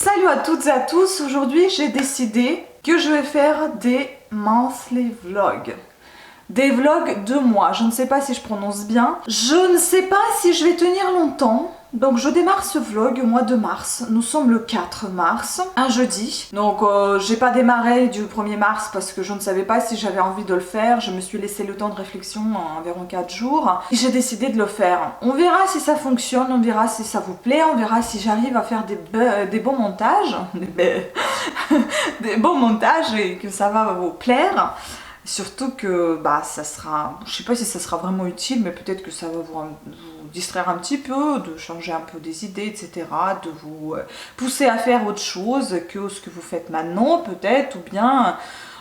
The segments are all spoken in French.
Salut à toutes et à tous, aujourd'hui j'ai décidé que je vais faire des monthly vlogs. Des vlogs de moi, je ne sais pas si je prononce bien. Je ne sais pas si je vais tenir longtemps. Donc je démarre ce vlog au mois de mars. Nous sommes le 4 mars, un jeudi. Donc j'ai pas démarré du 1er mars parce que je ne savais pas si j'avais envie de le faire. Je me suis laissé le temps de réflexion, environ 4 jours. Et j'ai décidé de le faire. On verra si ça fonctionne, on verra si ça vous plaît, on verra si j'arrive à faire des bons montages. Des bons montages et que ça va vous plaire. Surtout que ça sera, je sais pas si ça sera vraiment utile, mais peut-être que ça va vous distraire un petit peu, de changer un peu des idées, etc. De vous pousser à faire autre chose que ce que vous faites maintenant, peut-être, ou bien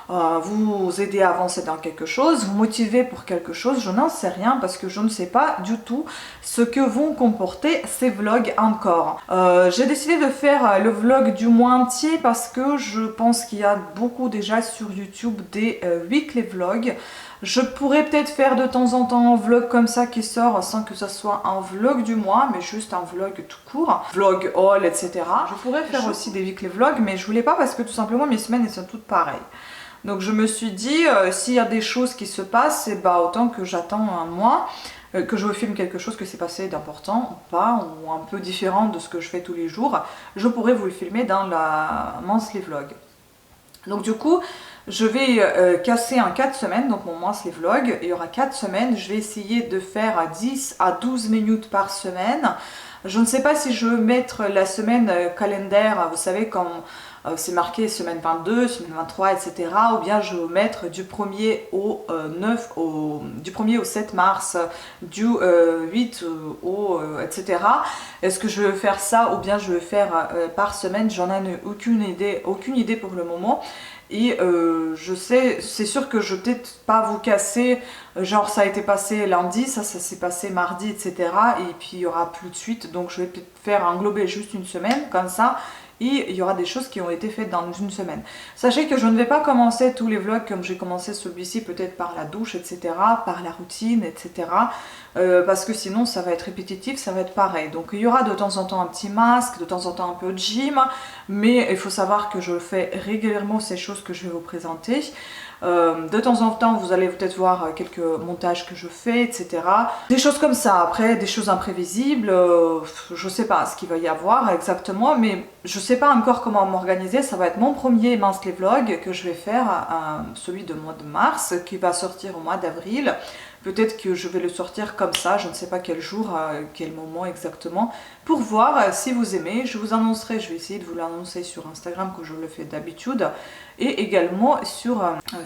vous aider à avancer dans quelque chose, vous motiver pour quelque chose, je n'en sais rien parce que je ne sais pas du tout ce que vont comporter ces vlogs encore. J'ai décidé de faire le vlog du mois entier parce que je pense qu'il y a beaucoup déjà sur YouTube des weekly vlogs. Je pourrais peut-être faire de temps en temps un vlog comme ça qui sort sans que ce soit un vlog du mois, mais juste un vlog tout court, vlog haul, etc. Je pourrais faire aussi des weekly vlogs, mais je voulais pas parce que tout simplement mes semaines elles sont toutes pareilles. Donc je me suis dit, s'il y a des choses qui se passent, autant que j'attends un mois, que je vous filme quelque chose que s'est passé d'important ou pas, ou un peu différent de ce que je fais tous les jours, je pourrais vous le filmer dans la monthly vlog. Donc du coup, je vais casser en 4 semaines, donc mon monthly vlog, il y aura 4 semaines, je vais essayer de faire 10 à 12 minutes par semaine. Je ne sais pas si je veux mettre la semaine calendaire, vous savez, comme c'est marqué semaine 22, semaine 23, etc. Ou bien je vais mettre du 1er au 9, du 1er au 7 mars, du 8 au etc. Est-ce que je vais faire ça ou bien je vais faire par semaine? J'en ai aucune idée pour le moment. Et je sais, c'est sûr que je vais peut-être pas vous casser, genre ça a été passé lundi, ça s'est passé mardi, etc. Et puis il y aura plus de suite, donc je vais peut-être faire englober juste une semaine comme ça. Et il y aura des choses qui ont été faites dans une semaine. Sachez que je ne vais pas commencer tous les vlogs comme j'ai commencé celui-ci, peut-être par la douche, etc., par la routine, etc. Parce que sinon ça va être répétitif, ça va être pareil. Donc il y aura de temps en temps un petit masque, de temps en temps un peu de gym, mais il faut savoir que je fais régulièrement ces choses que je vais vous présenter. De temps en temps vous allez peut-être voir quelques montages que je fais, etc. Des choses comme ça. Après des choses imprévisibles, je sais pas ce qu'il va y avoir exactement, mais je sais pas encore comment m'organiser. Ça va être mon premier monthly vlog que je vais faire, celui de mois de mars, qui va sortir au mois d'avril. Peut-être que je vais le sortir comme ça, je ne sais pas quel jour, quel moment exactement, pour voir si vous aimez. Je vous annoncerai, je vais essayer de vous l'annoncer sur Instagram comme je le fais d'habitude, et également sur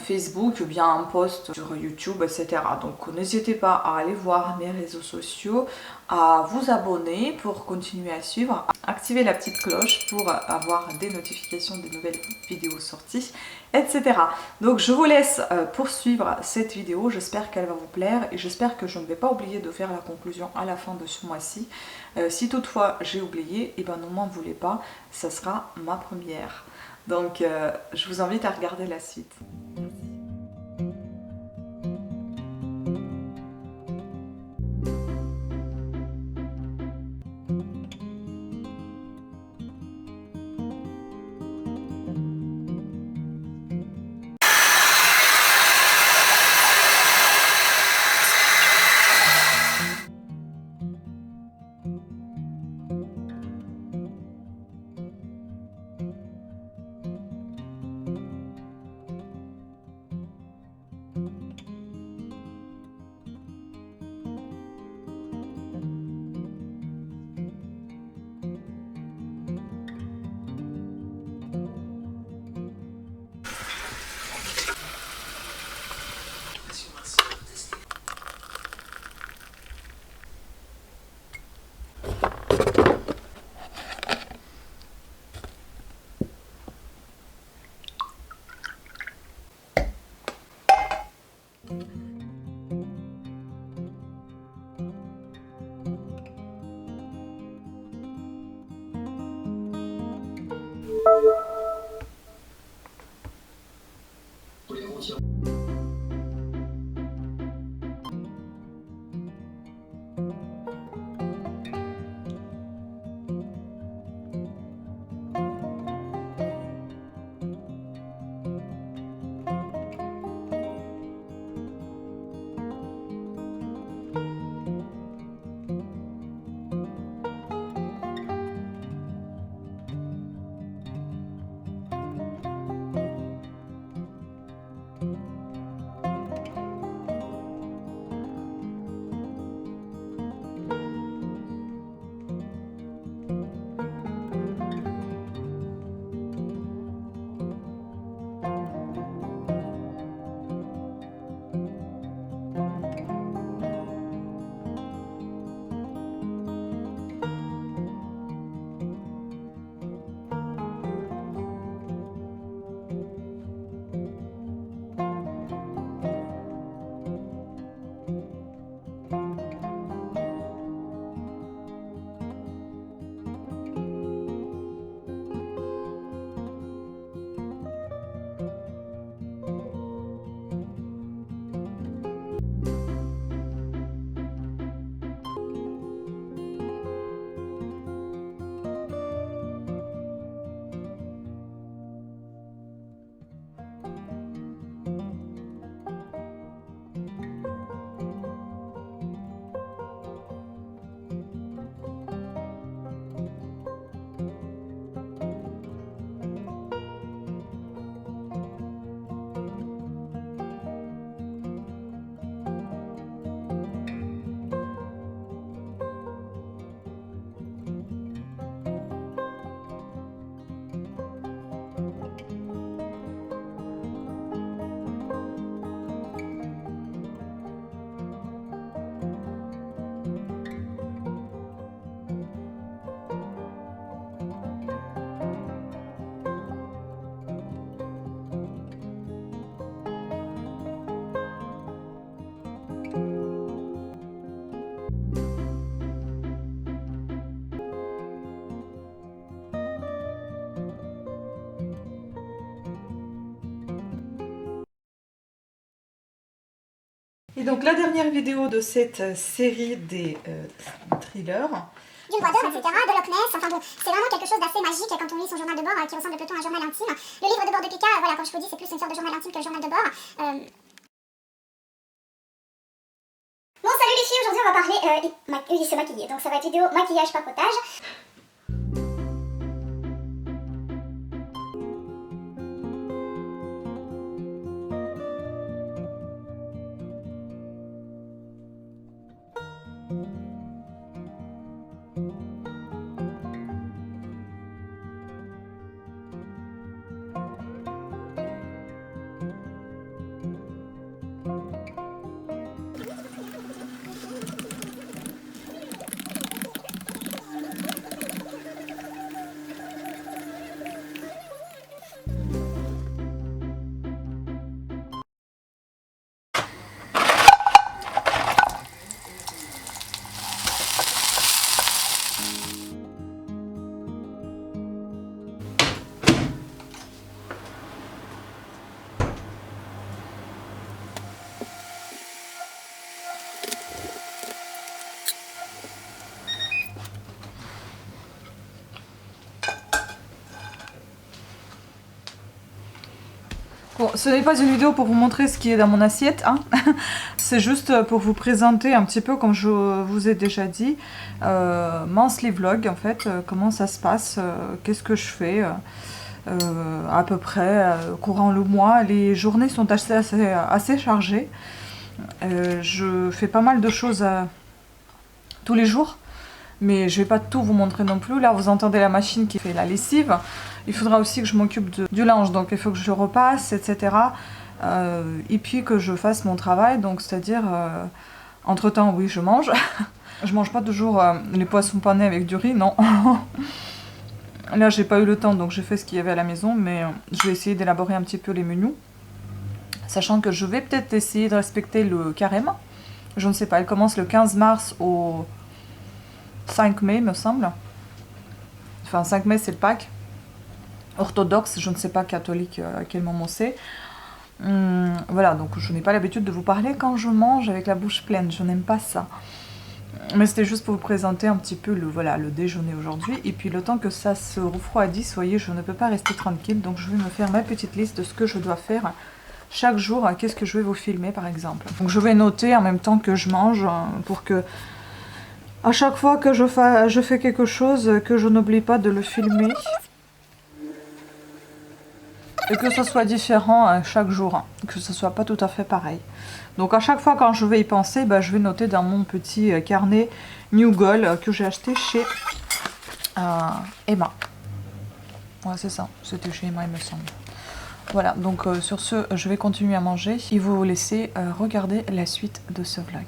Facebook ou bien un post sur YouTube, etc. Donc n'hésitez pas à aller voir mes réseaux sociaux, à vous abonner pour continuer à suivre, activer la petite cloche pour avoir des notifications des nouvelles vidéos sorties, etc. Donc je vous laisse poursuivre cette vidéo, j'espère qu'elle va vous plaire et j'espère que je ne vais pas oublier de faire la conclusion à la fin de ce mois-ci. Si toutefois j'ai oublié, et ne m'en voulez pas, ça sera ma première. Donc je vous invite à regarder la suite. Et donc la dernière vidéo de cette série des thrillers. D'une voix d'or, etc., de Loch Ness, enfin bon, c'est vraiment quelque chose d'assez magique quand on lit son journal de bord qui ressemble plutôt à un journal intime. Le livre de bord de Pika, voilà, comme je vous dis, c'est plus une sorte de journal intime que le journal de bord. Bon, salut les filles, aujourd'hui on va parler se maquiller, donc ça va être vidéo maquillage papotage. Bon, ce n'est pas une vidéo pour vous montrer ce qui est dans mon assiette, hein. C'est juste pour vous présenter un petit peu, comme je vous ai déjà dit, monthly vlog en fait, comment ça se passe, qu'est-ce que je fais, à peu près, courant le mois. Les journées sont assez chargées, je fais pas mal de choses tous les jours. Mais je vais pas tout vous montrer non plus. Là, vous entendez la machine qui fait la lessive. Il faudra aussi que je m'occupe du linge, donc il faut que je le repasse, etc. Et puis que je fasse mon travail, donc c'est-à-dire, entre-temps, oui, je mange. Je mange pas toujours les poissons panés avec du riz, non. Là, j'ai pas eu le temps, donc j'ai fait ce qu'il y avait à la maison, mais je vais essayer d'élaborer un petit peu les menus. Sachant que je vais peut-être essayer de respecter le carême. Je ne sais pas, elle commence le 15 mars au 5 mai, me semble. Enfin, 5 mai, c'est le Pâques. Orthodoxe, je ne sais pas catholique à quel moment c'est. Voilà, donc je n'ai pas l'habitude de vous parler quand je mange avec la bouche pleine. Je n'aime pas ça. Mais c'était juste pour vous présenter un petit peu le déjeuner aujourd'hui. Et puis le temps que ça se refroidisse, vous voyez, je ne peux pas rester tranquille. Donc je vais me faire ma petite liste de ce que je dois faire chaque jour. Qu'est-ce que je vais vous filmer, par exemple. Donc je vais noter en même temps que je mange pour que à chaque fois que je fais quelque chose, que je n'oublie pas de le filmer. Et que ce soit différent chaque jour, que ce soit pas tout à fait pareil. Donc à chaque fois quand je vais y penser, je vais noter dans mon petit carnet New Goal que j'ai acheté chez Emma. Ouais, c'est ça, c'était chez Emma, il me semble. Voilà, donc sur ce, je vais continuer à manger et vous laisser regarder la suite de ce vlog.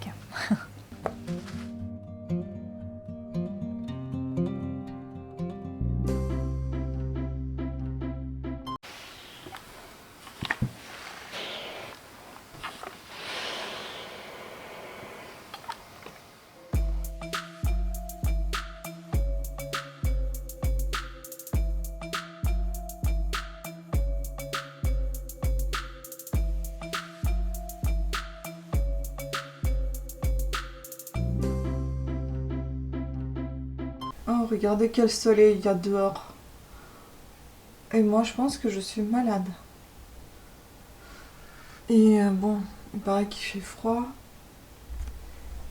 Oh, regardez quel soleil il y a dehors. Et moi, je pense que je suis malade. Et bon, il paraît qu'il fait froid.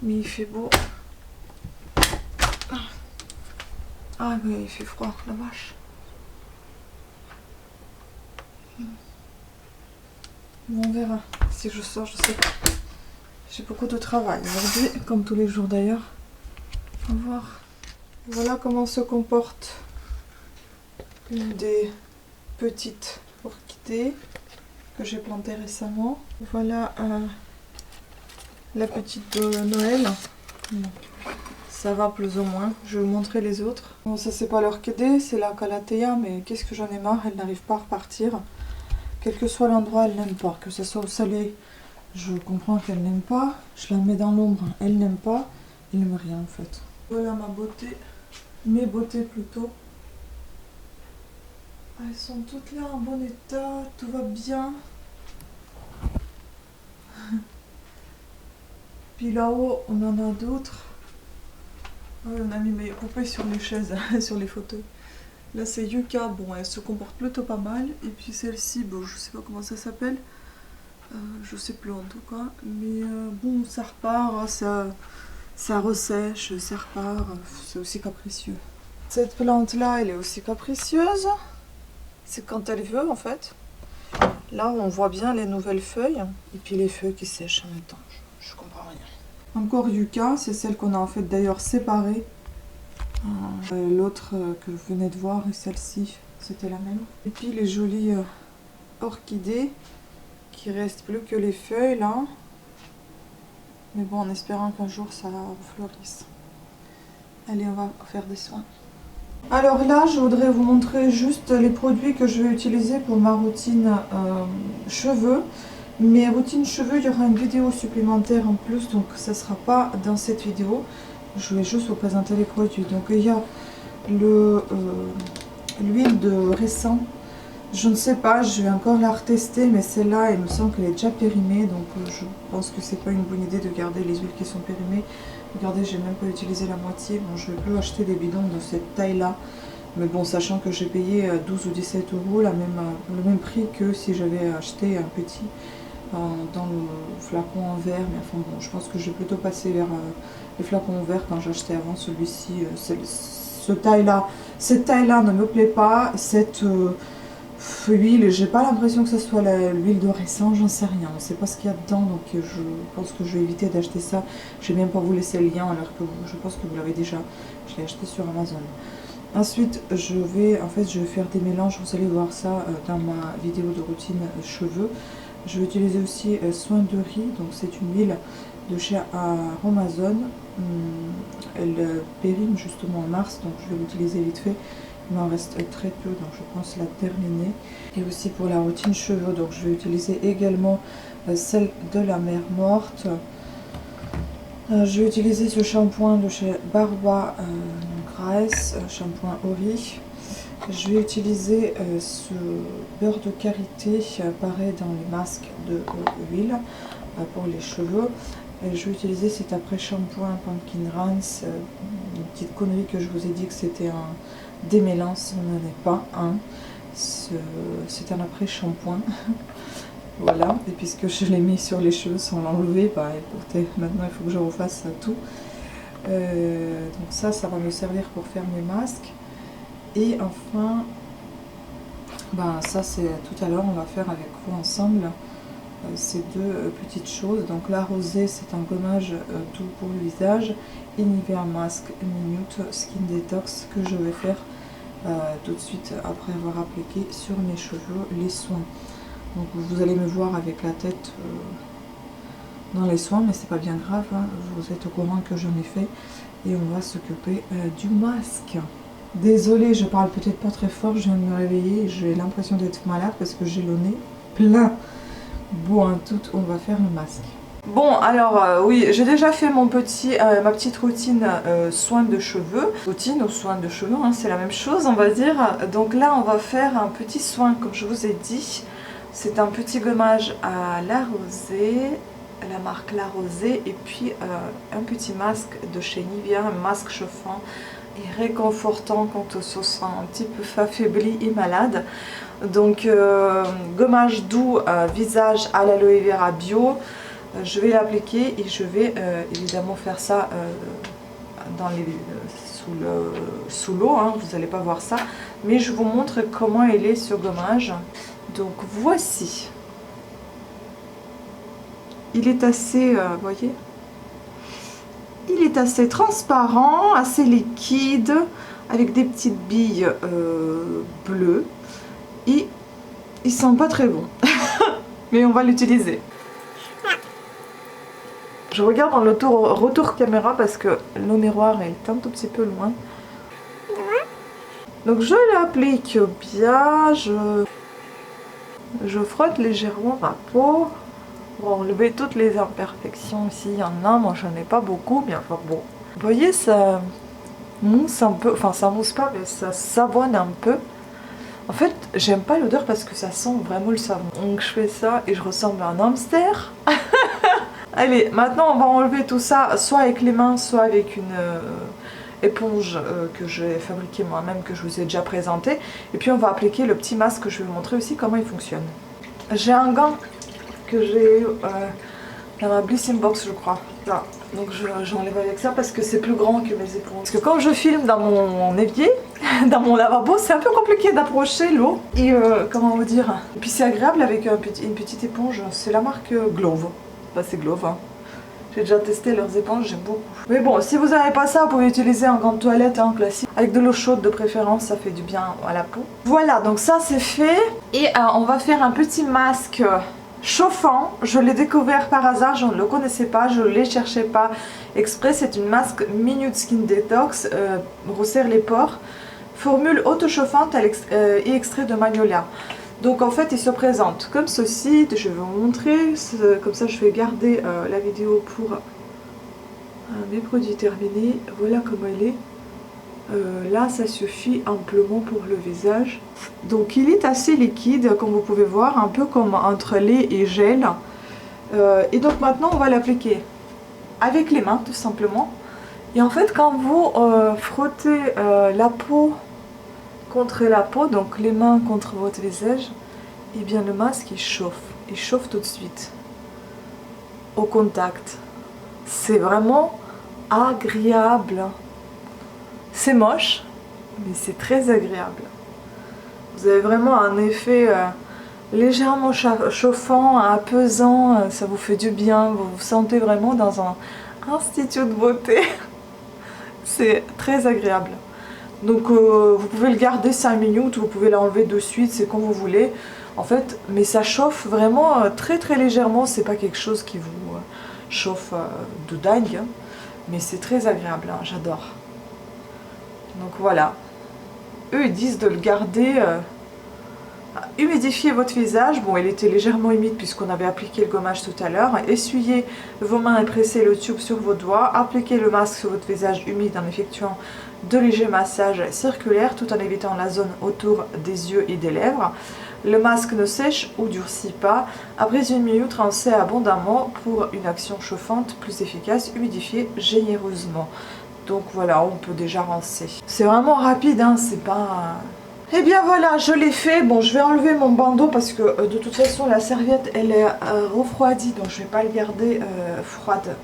Mais il fait beau. Ah, mais il fait froid, la vache. Bon, on verra. Si je sors, je sais pas. J'ai beaucoup de travail aujourd'hui, comme tous les jours d'ailleurs. On va voir. Voilà comment se comporte une des petites orchidées que j'ai plantées récemment. Voilà la petite de Noël. Bon, ça va plus ou moins. Je vais vous montrer les autres. Bon, ça c'est pas l'orchidée, c'est la calathea, mais qu'est-ce que j'en ai marre, elle n'arrive pas à repartir. Quel que soit l'endroit, elle n'aime pas. Que ce soit au soleil, je comprends qu'elle n'aime pas. Je la mets dans l'ombre, elle n'aime pas. Elle n'aime rien en fait. Voilà ma beauté. Mes beautés plutôt. Elles sont toutes là en bon état, tout va bien. Puis là-haut, on en a d'autres. Ouais, on a mis mes poupées sur les chaises, sur les fauteuils. Là, c'est Yuka. Bon, elle se comporte plutôt pas mal. Et puis celle-ci, bon, je sais pas comment ça s'appelle. Je sais plus en tout cas. Mais bon, ça repart, ça ressèche, ça repart. C'est aussi capricieux. Cette plante-là, elle est aussi capricieuse. C'est quand elle veut, en fait. Là, on voit bien les nouvelles feuilles. Et puis les feuilles qui sèchent en même temps. Je comprends rien. Encore Yuka, c'est celle qu'on a en fait d'ailleurs séparée. L'autre que vous venez de voir et celle-ci, c'était la même. Et puis les jolies orchidées qui restent plus que les feuilles là. Mais bon, en espérant qu'un jour ça fleurisse. Allez, on va faire des soins. Alors là, je voudrais vous montrer juste les produits que je vais utiliser pour ma routine cheveux. Mes routines cheveux, il y aura une vidéo supplémentaire en plus, donc ça ne sera pas dans cette vidéo. Je vais juste vous présenter les produits. Donc il y a l'huile de raisin. Je ne sais pas, je vais encore la retester, mais celle-là, il me semble qu'elle est déjà périmée. Donc je pense que c'est pas une bonne idée de garder les huiles qui sont périmées. Regardez, j'ai même pas utilisé la moitié. Bon, je vais plus acheter des bidons de cette taille-là. Mais bon, sachant que j'ai payé 12 ou 17 euros, le même prix que si j'avais acheté un petit dans le flacon en verre. Mais enfin bon, je pense que je vais plutôt passer vers les flacons en verre quand j'achetais avant celui-ci. Cette taille-là ne me plaît pas. Cette huile, j'ai pas l'impression que ce soit l'huile de raisin, j'en sais rien. On sait pas ce qu'il y a dedans, donc je pense que je vais éviter d'acheter ça. Je vais même pas vous laisser le lien alors que je pense que vous l'avez déjà. Je l'ai acheté sur Amazon. Ensuite, je vais faire des mélanges. Vous allez voir ça dans ma vidéo de routine cheveux. Je vais utiliser aussi soin de riz, donc c'est une huile de chez Amazon. Elle périme justement en mars, donc je vais l'utiliser vite fait. Il m'en reste très peu, donc je pense la terminer. Et aussi pour la routine cheveux, donc je vais utiliser également celle de la mer morte. Je vais utiliser ce shampoing de chez Barba Grace, shampoing au riz. Je vais utiliser ce beurre de karité, pareil dans les masques de huile pour les cheveux. Et je vais utiliser cet après-shampoing Pumpkin Rinse, une petite connerie que je vous ai dit que c'était un démêlant, ce n'en est pas un. C'est un après-shampoing. Voilà, et puisque je l'ai mis sur les cheveux sans l'enlever, bah écoutez, maintenant il faut que je refasse tout. Donc ça va me servir pour faire mes masques. Et enfin, bah ça c'est tout à l'heure, on va faire avec vous ensemble ces deux petites choses. Donc la rosée, c'est un gommage doux pour le visage, et Nivea Mask Minute Skin Detox que je vais faire tout de suite après avoir appliqué sur mes cheveux les soins. Donc vous allez me voir avec la tête dans les soins, mais c'est pas bien grave, hein. Vous êtes au courant que j'en ai fait et on va s'occuper du masque. Désolée, je parle peut-être pas très fort, je viens de me réveiller et j'ai l'impression d'être malade parce que j'ai le nez plein. Bon, on va faire le masque. Bon, alors oui, j'ai déjà fait ma petite routine soins de cheveux. Routine ou soins de cheveux, hein, c'est la même chose on va dire. Donc là, on va faire un petit soin comme je vous ai dit. C'est un petit gommage à la rosée, la marque La Rosée, et puis un petit masque de chez Nivea, un masque chauffant et réconfortant quand on se sent un petit peu affaibli et malade. Donc gommage doux visage à l'aloe vera bio. Je vais l'appliquer et je vais évidemment faire ça sous l'eau, hein, vous n'allez pas voir ça, mais je vous montre comment il est ce gommage. Donc voici, il est assez, voyez, il est assez transparent, assez liquide, avec des petites billes bleues, et il sent pas très bon, mais on va l'utiliser. Je regarde dans le retour caméra parce que le miroir est un tout petit peu loin. Donc je l'applique bien, je frotte légèrement ma peau pour enlever toutes les imperfections. Ici il y en a, moi j'en ai pas beaucoup, mais enfin bon. Vous voyez, ça mousse un peu, enfin ça mousse pas, mais ça savonne un peu. En fait, j'aime pas l'odeur parce que ça sent vraiment le savon. Donc je fais ça et je ressemble à un hamster. Allez, maintenant on va enlever tout ça, soit avec les mains, soit avec une éponge que j'ai fabriquée moi-même, que je vous ai déjà présenté. Et puis on va appliquer le petit masque, je vais vous montrer aussi comment il fonctionne. J'ai un gant que j'ai eu dans ma Blissing Box, je crois. Là. Donc j'enlève avec ça parce que c'est plus grand que mes éponges. Parce que quand je filme dans mon évier, dans mon lavabo, c'est un peu compliqué d'approcher l'eau. Et comment vous dire. Et puis c'est agréable avec une petite éponge. C'est la marque Glove. Bah c'est Glove. Hein. J'ai déjà testé leurs éponges, j'aime beaucoup. Mais bon, si vous n'avez pas ça, vous pouvez utiliser un gant de toilette hein, classique. Avec de l'eau chaude de préférence, ça fait du bien à la peau. Voilà, donc ça c'est fait. Et on va faire un petit masque chauffant. Je l'ai découvert par hasard, je ne le connaissais pas, je ne les cherchais pas exprès. C'est une masque Minute Skin Detox, resserre les pores. Formule auto-chauffante et extrait de magnolia. Donc en fait il se présente comme ceci, je vais vous montrer, comme ça je vais garder la vidéo pour mes produits terminés. Voilà comment elle est. Là ça suffit amplement pour le visage. Donc il est assez liquide comme vous pouvez voir, un peu comme entre lait et gel. Et donc maintenant on va l'appliquer avec les mains tout simplement. Et en fait quand vous frottez la peau contre la peau, donc les mains contre votre visage, et bien le masque il chauffe tout de suite au contact. C'est vraiment agréable. C'est moche, mais c'est très agréable. Vous avez vraiment un effet légèrement chauffant, apaisant, ça vous fait du bien, vous vous sentez vraiment dans un institut de beauté. C'est très agréable. Donc vous pouvez le garder 5 minutes, vous pouvez l'enlever de suite, c'est comme vous voulez. En fait, mais ça chauffe vraiment très très légèrement, c'est pas quelque chose qui vous chauffe de dingue, hein. Mais c'est très agréable, hein, j'adore. Donc voilà. Eux ils disent de le garder, humidifier votre visage. Bon, il était légèrement humide puisqu'on avait appliqué le gommage tout à l'heure. Essuyez vos mains et pressez le tube sur vos doigts. Appliquez le masque sur votre visage humide en effectuant de légers massages circulaires tout en évitant la zone autour des yeux et des lèvres. Le masque ne sèche ou durcit pas. Après 1 minute, rincez abondamment pour une action chauffante plus efficace. Humidifiez généreusement. Donc voilà, on peut déjà rincer. C'est vraiment rapide, hein, c'est pas... Et bien voilà, je l'ai fait. Bon, je vais enlever mon bandeau parce que de toute façon la serviette elle est refroidie, donc je vais pas le garder froide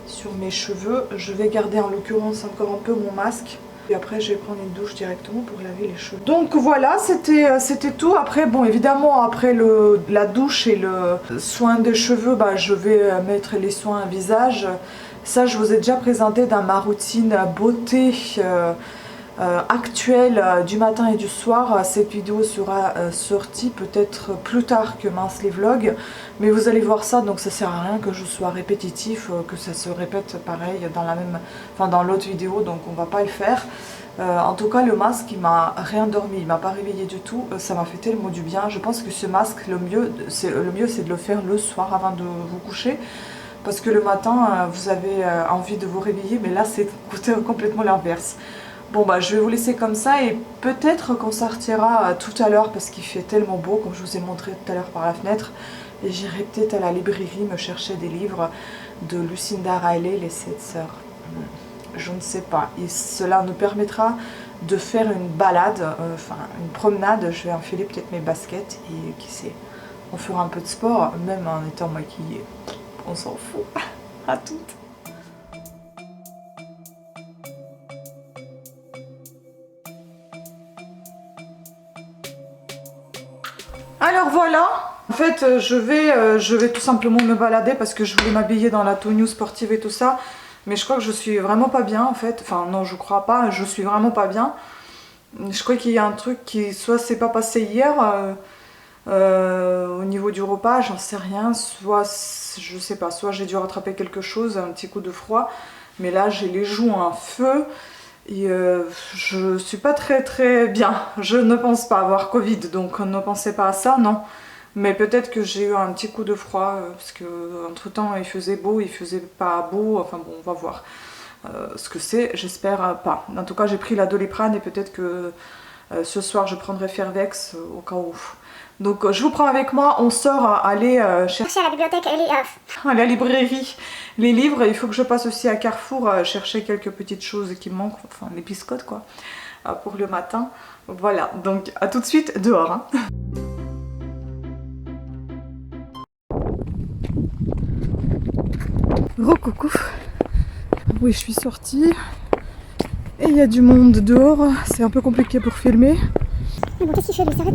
sur mes cheveux. Je vais garder en l'occurrence encore un peu mon masque. Et après je vais prendre une douche directement pour laver les cheveux. Donc voilà, c'était tout. Après bon évidemment après la douche et le soin des cheveux, bah, je vais mettre les soins visage. Ça je vous ai déjà présenté dans ma routine beauté actuelle du matin et du soir. Cette vidéo sera sortie peut-être plus tard que Mince les vlogs, mais vous allez voir ça, donc ça sert à rien que je sois répétitif, que ça se répète pareil dans la même, enfin dans l'autre vidéo, donc on va pas le faire. En tout cas le masque il m'a réendormi, il m'a pas réveillé du tout, ça m'a fait tellement du bien. Je pense que ce masque le mieux c'est de le faire le soir avant de vous coucher. Parce que le matin, vous avez envie de vous réveiller, mais là c'est complètement l'inverse. Bon bah je vais vous laisser comme ça et peut-être qu'on sortira tout à l'heure parce qu'il fait tellement beau comme je vous ai montré tout à l'heure par la fenêtre. Et j'irai peut-être à la librairie me chercher des livres de Lucinda Riley, Les 7 sœurs. Je ne sais pas. Et cela nous permettra de faire une balade, enfin une promenade. Je vais enfiler peut-être mes baskets et qui sait, on fera un peu de sport même en étant maquillée. On s'en fout. À toutes. Alors voilà, en fait je vais tout simplement me balader parce que je voulais m'habiller dans la tenue sportive et tout ça. Mais je crois que je suis vraiment pas bien en fait. Enfin non, je crois pas, je suis vraiment pas bien. Je crois qu'il y a un truc qui soit s'est pas passé hier au niveau du repas, j'en sais rien. Soit je sais pas, soit j'ai dû rattraper quelque chose, un petit coup de froid. Mais là j'ai les joues en feu. Et je suis pas très bien. Je ne pense pas avoir Covid, donc ne pensez pas à ça, non. Mais peut-être que j'ai eu un petit coup de froid, parce que entre temps il faisait beau, il faisait pas beau, enfin bon, on va voir ce que c'est, j'espère pas. En tout cas j'ai pris la Doliprane et peut-être que ce soir je prendrai Fervex au cas où. Donc je vous prends avec moi, on sort aller Chercher à la bibliothèque, à la librairie les livres. Il faut que je passe aussi à Carrefour chercher quelques petites choses qui me manquent, enfin les biscottes quoi, pour le matin. Voilà, donc à tout de suite dehors. Hein. Coucou. Oui, je suis sortie et il y a du monde dehors. C'est un peu compliqué pour filmer. Mais bon, qu'est-ce qu'il fait lui? S'arrête.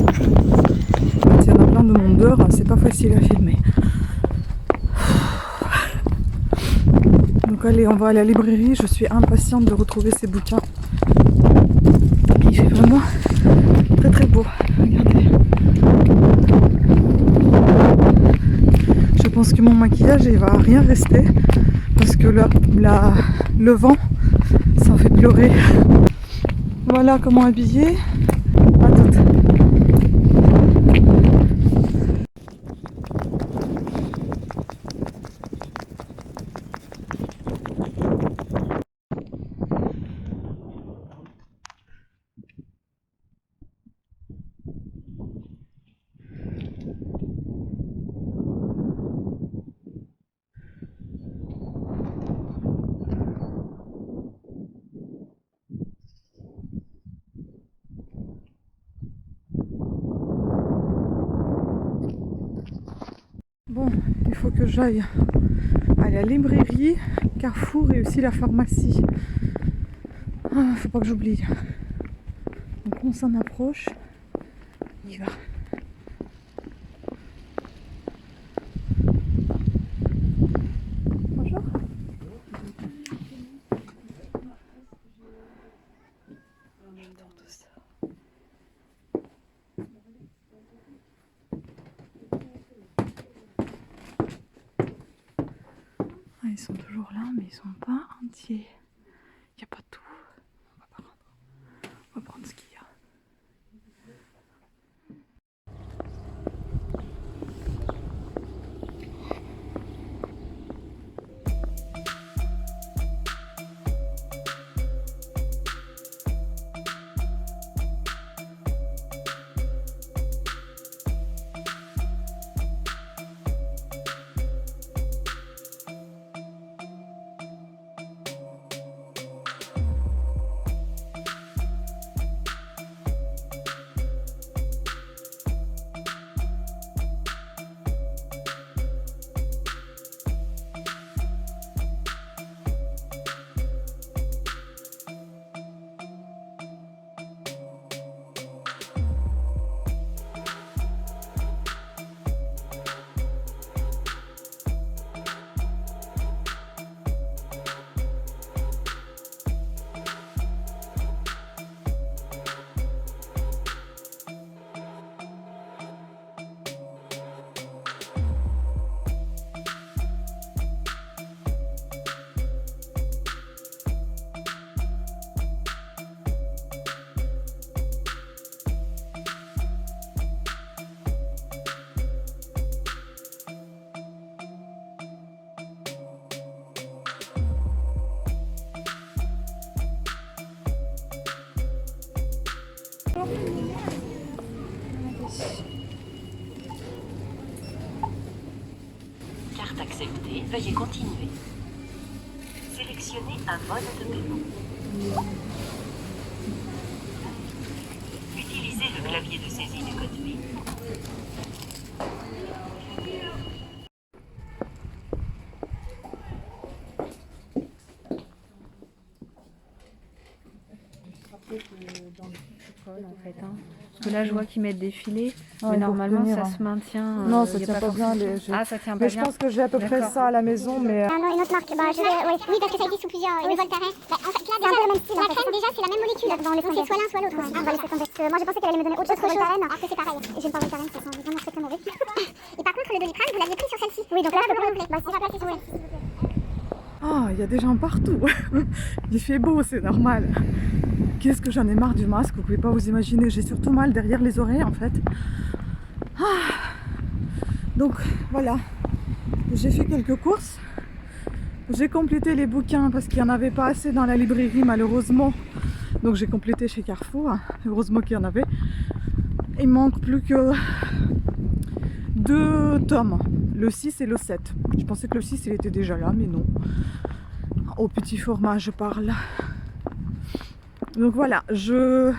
Il y en a plein de monde dehors, c'est pas facile à filmer. Donc allez, on va à la librairie. Je suis impatiente de retrouver ces bouquins. Il fait vraiment très très beau. Regardez. Je pense que mon maquillage il va rien rester parce que le vent ça me fait pleurer. Voilà comment habiller. À toutes. Bon, il faut que j'aille à la librairie, Carrefour et aussi la pharmacie. Ah, faut pas que j'oublie. Donc on s'en approche. On y va. Bonjour. J'adore tout ça. Ah, ils sont toujours là, mais ils sont pas entiers. Il n'y a pas tout. On va prendre ce qu'il y a. Carte acceptée, veuillez continuer. Sélectionnez un mode de paiement. Utilisez le clavier de saisie du code PIN. En fait, hein. Parce que là je vois qu'ils mettent des filets, Ouais, mais pour normalement tenir, ça hein. se maintient. Non, ça y a tient pas bien. Ah, ça tient pas Mais bien. je pense que j'ai à peu près D'accord. ça à la maison, mais... Ah non, une autre marque. Bah, oui, parce que ça existe sous plusieurs. Le Voltaren. Bah, en fait, là, déjà, le même style. La crème, déjà, c'est la même molécule. Donc, c'est soit l'un, soit l'autre. On va laisser tomber. Moi, j'ai pensé qu'elle allait me donner autre chose que Voltaren. Alors que c'est pareil. Et j'aime pas Voltaren, ça sent vraiment très très mauvais. Et par contre, le Doliprane, vous l'aviez pris sur celle-ci. Oui, donc là, je peux pas le plaît. Bah, si je place sur celle-ci. Ah, il y a des gens partout. Il fait beau, c'est normal. Qu'est-ce que j'en ai marre du masque, vous pouvez pas vous imaginer. J'ai surtout mal derrière les oreilles en fait. Ah. Donc voilà, j'ai fait quelques courses. J'ai complété les bouquins parce qu'il n'y en avait pas assez dans la librairie malheureusement. Donc j'ai complété chez Carrefour, heureusement qu'il y en avait. Il manque plus que 2 tomes, le 6 et le 7. Je pensais que le 6 il était déjà là, mais non. Au petit format je parle. Donc voilà, je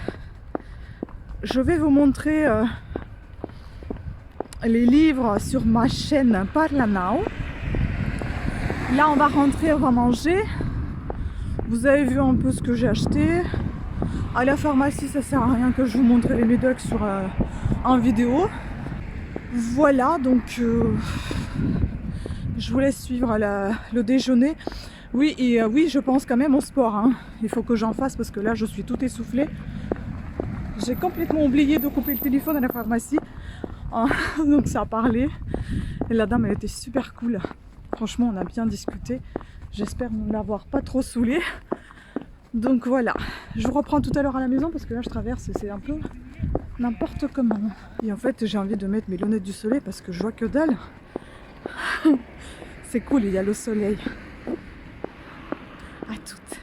vais vous montrer les livres sur ma chaîne Parla Now. Là on va rentrer, on va manger. Vous avez vu un peu ce que j'ai acheté. À la pharmacie ça sert à rien que je vous montre les médocs sur en vidéo. Voilà, donc je vous laisse suivre le déjeuner. Oui, et oui, je pense quand même au sport, hein. Il faut que j'en fasse parce que là, je suis tout essoufflée. J'ai complètement oublié de couper le téléphone à la pharmacie. Donc ça a parlé. Et la dame, elle était super cool. Franchement, on a bien discuté. J'espère ne l'avoir pas trop saoulée. Donc voilà, je vous reprends tout à l'heure à la maison parce que là, je traverse et c'est un peu n'importe comment. Et en fait, j'ai envie de mettre mes lunettes du soleil parce que je vois que dalle. C'est cool, il y a le soleil. À toutes.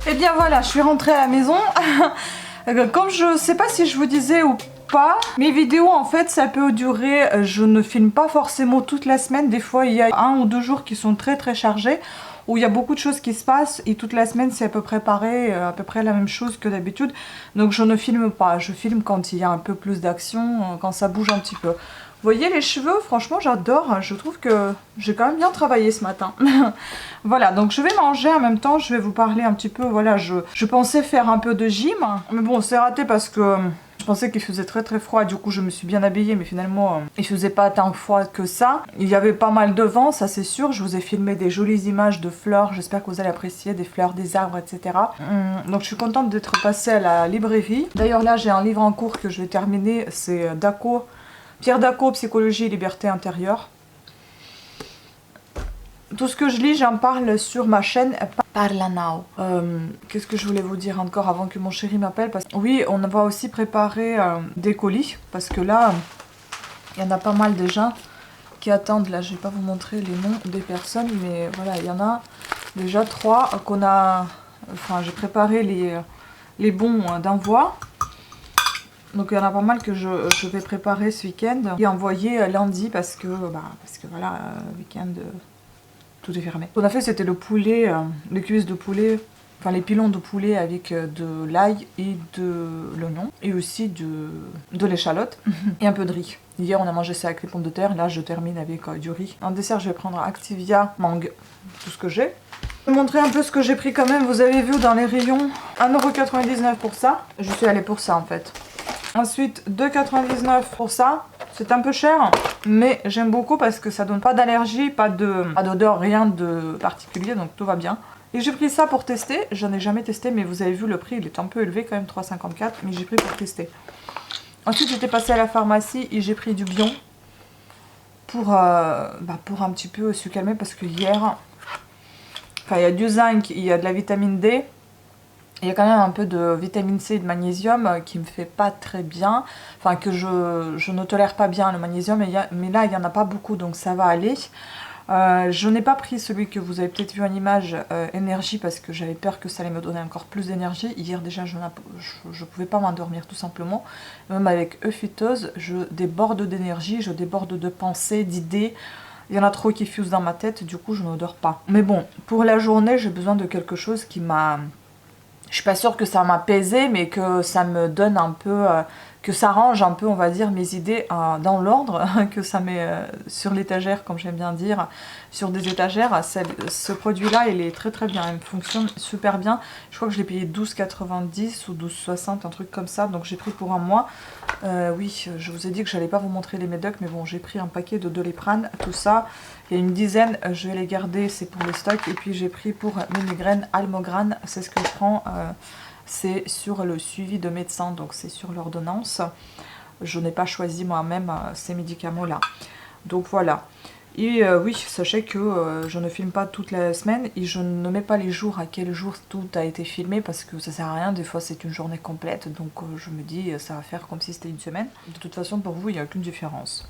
Et bien voilà, je suis rentrée à la maison. Comme je sais pas si je vous disais ou pas, mes vidéos en fait ça peut durer, je ne filme pas forcément toute la semaine. Des fois il y a 1 ou 2 jours qui sont très chargés, où il y a beaucoup de choses qui se passent et toute la semaine c'est à peu près pareil, à peu près la même chose que d'habitude. Donc je ne filme pas, je filme quand il y a un peu plus d'action, quand ça bouge un petit peu. Vous voyez les cheveux, franchement j'adore, je trouve que j'ai quand même bien travaillé ce matin. Voilà, donc je vais manger en même temps, je vais vous parler un petit peu, voilà, je pensais faire un peu de gym, mais bon c'est raté parce que je pensais qu'il faisait très froid, du coup je me suis bien habillée, mais finalement il faisait pas tant froid que ça. Il y avait pas mal de vent, ça c'est sûr, je vous ai filmé des jolies images de fleurs, j'espère que vous allez apprécier, des fleurs, des arbres, etc. Donc je suis contente d'être passée à la librairie. D'ailleurs là j'ai un livre en cours que je vais terminer, c'est Daco. Pierre Daco, Psychologie et Liberté Intérieure. Tout ce que je lis, j'en parle sur ma chaîne Parla Now. Qu'est-ce que je voulais vous dire encore avant que mon chéri m'appelle? Oui, on va aussi préparer des colis. Parce que là, il y en a pas mal de gens qui attendent. Là, je vais pas vous montrer les noms des personnes. Mais voilà, il y en a déjà 3 qu'on a... Enfin, j'ai préparé les bons d'envoi. Donc il y en a pas mal que je vais préparer ce week-end et envoyer lundi parce que voilà, week-end tout est fermé. Ce qu'on a fait c'était le poulet, les cuisses de poulet enfin les pilons de poulet avec de l'ail et de l'oignon et aussi de l'échalote et un peu de riz. Hier on a mangé ça avec les pommes de terre, là je termine avec du riz. En dessert je vais prendre Activia, mangue, tout ce que j'ai. Je vais montrer un peu ce que j'ai pris quand même, vous avez vu dans les rayons 1,99€ pour ça. Je suis allée pour ça en fait. Ensuite 2,99€ pour ça. C'est un peu cher, mais j'aime beaucoup parce que ça donne pas d'allergie, pas d'odeur, rien de particulier, donc tout va bien. Et j'ai pris ça pour tester, j'en ai jamais testé, mais vous avez vu le prix, il est un peu élevé quand même, 3,54, mais j'ai pris pour tester. Ensuite j'étais passée à la pharmacie et j'ai pris du Bion pour un petit peu se calmer parce que hier, enfin il y a du zinc, il y a de la vitamine D. Il y a quand même un peu de vitamine C et de magnésium qui me fait pas très bien, enfin que je ne tolère pas bien le magnésium, mais là il n'y en a pas beaucoup donc ça va aller. Je n'ai pas pris celui que vous avez peut-être vu en image, énergie, parce que j'avais peur que ça allait me donner encore plus d'énergie. Hier déjà je pouvais pas m'endormir tout simplement, même avec Euphytose, je déborde d'énergie, je déborde de pensées, d'idées. Il y en a trop qui fusent dans ma tête, du coup je ne dors pas. Mais bon, pour la journée j'ai besoin de quelque chose qui m'a... Je suis pas sûre que ça m'apaise, mais que ça me donne un peu, que ça range un peu, on va dire, mes idées dans l'ordre, que ça met sur l'étagère, comme j'aime bien dire, sur des étagères. Ce produit-là, il est très très bien, il fonctionne super bien. Je crois que je l'ai payé 12,90 ou 12,60, un truc comme ça, donc j'ai pris pour un mois. Oui, je vous ai dit que j'allais pas vous montrer les médocs, mais bon, j'ai pris un paquet de Doliprane, tout ça. Il y a une dizaine, je vais les garder, c'est pour les stocks. Et puis j'ai pris pour mes migraines Almogran, c'est ce que je prends, c'est sur le suivi de médecin, donc c'est sur l'ordonnance. Je n'ai pas choisi moi-même ces médicaments-là. Donc voilà. Et oui, sachez que je ne filme pas toute la semaine et je ne mets pas les jours à quel jour tout a été filmé parce que ça sert à rien, des fois c'est une journée complète, donc je me dis ça va faire comme si c'était une semaine. De toute façon pour vous il n'y a aucune différence.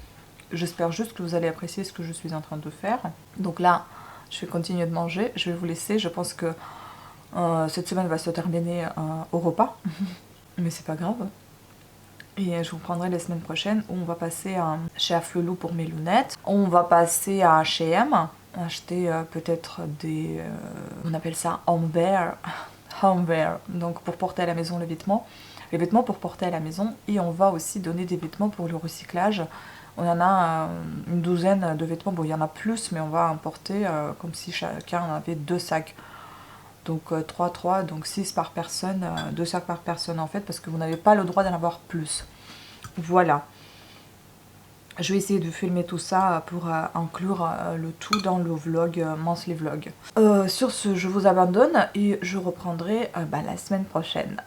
J'espère juste que vous allez apprécier ce que je suis en train de faire. Donc là, je vais continuer de manger, je vais vous laisser, je pense que cette semaine va se terminer au repas, mais c'est pas grave. Et je vous prendrai la semaine prochaine où on va passer chez Afflelou pour mes lunettes. On va passer à H&M, acheter peut-être des... on appelle ça homewear, donc pour porter à la maison les vêtements pour porter à la maison. Et on va aussi donner des vêtements pour le recyclage. On en a une douzaine de vêtements, bon il y en a plus, mais on va importer comme si chacun avait 2 sacs. Donc 3, donc 6 par personne, 2 sacs par personne en fait, parce que vous n'avez pas le droit d'en avoir plus. Voilà. Je vais essayer de filmer tout ça pour inclure le tout dans le vlog, monthly vlog. Sur ce, je vous abandonne et je reprendrai la semaine prochaine.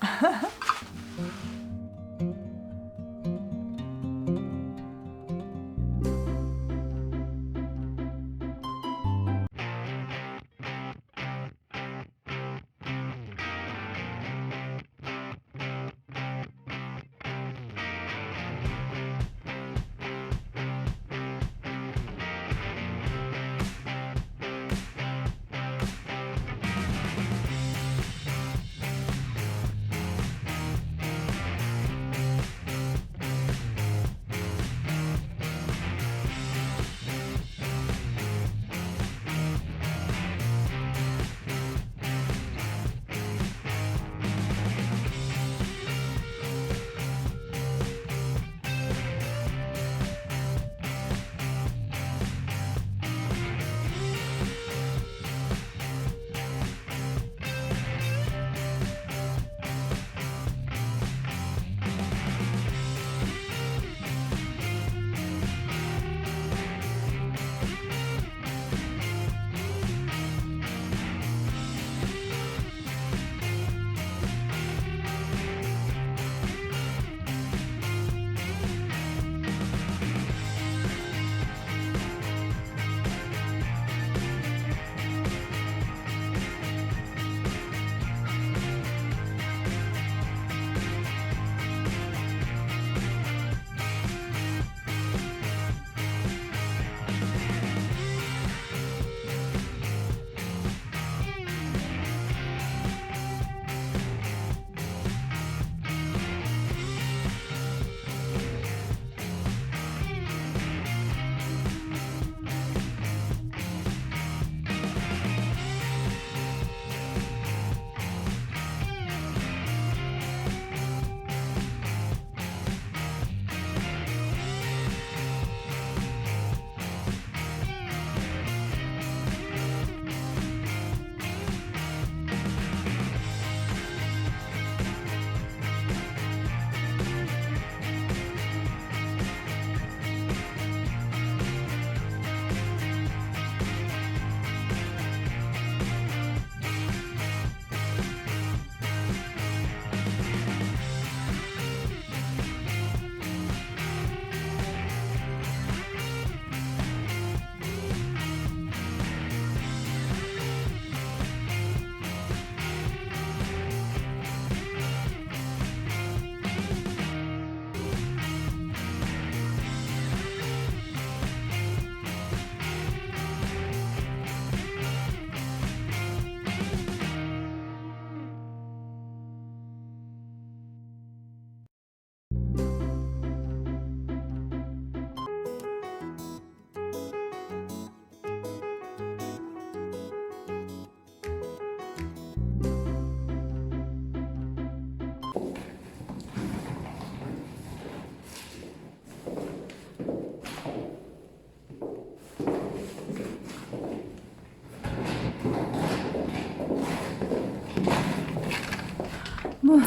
Bon,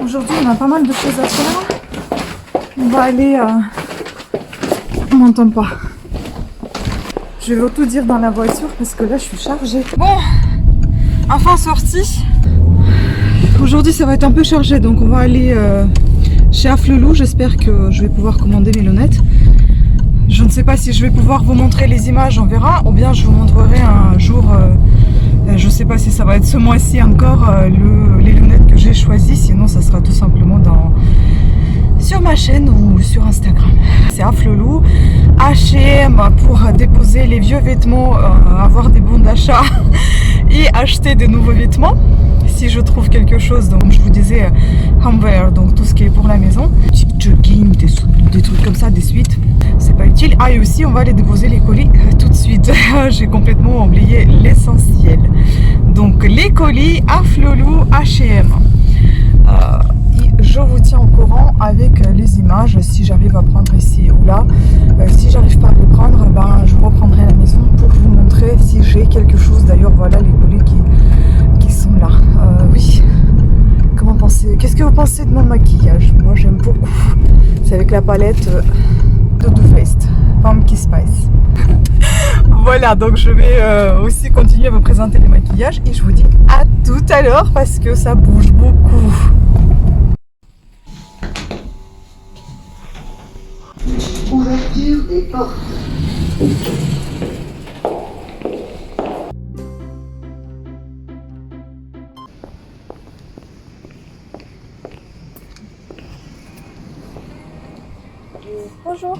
aujourd'hui on a pas mal de choses à faire. On va aller... On m'entend pas. Je vais tout dire dans la voiture parce que là je suis chargée. Bon, enfin sortie. Aujourd'hui ça va être un peu chargé, donc on va aller chez Afflelou. J'espère que je vais pouvoir commander mes lunettes. Je ne sais pas si je vais pouvoir vous montrer les images, on verra. Ou bien je vous montrerai un jour, je ne sais pas si ça va être ce mois-ci encore, les lunettes que j'ai choisies. Sinon ça sera tout simplement sur ma chaîne ou sur Instagram. C'est Afflelou, H&M pour déposer les vieux vêtements, avoir des bons d'achat et acheter de nouveaux vêtements. Si je trouve quelque chose, donc je vous disais homeware, donc tout ce qui est pour la maison, jogging, des trucs comme ça, des suites, c'est pas utile. Ah, et aussi on va aller déposer les colis tout de suite. J'ai complètement oublié l'essentiel. Donc les colis Afflelou, H&M. Je vous tiens au courant avec les images si j'arrive à prendre ici ou là. Si j'arrive pas à les prendre, ben, je reprendrai la maison pour vous montrer si j'ai quelque chose. D'ailleurs voilà les colis qui sont là. Oui, comment penser? Qu'est-ce que vous pensez de mon maquillage? Moi j'aime beaucoup. C'est avec la palette de Too Faced Pumpkin Spice. Voilà, donc je vais aussi continuer à vous présenter les maquillages et je vous dis à tout à l'heure parce que ça bouge beaucoup. Ouverture des portes. Bonjour.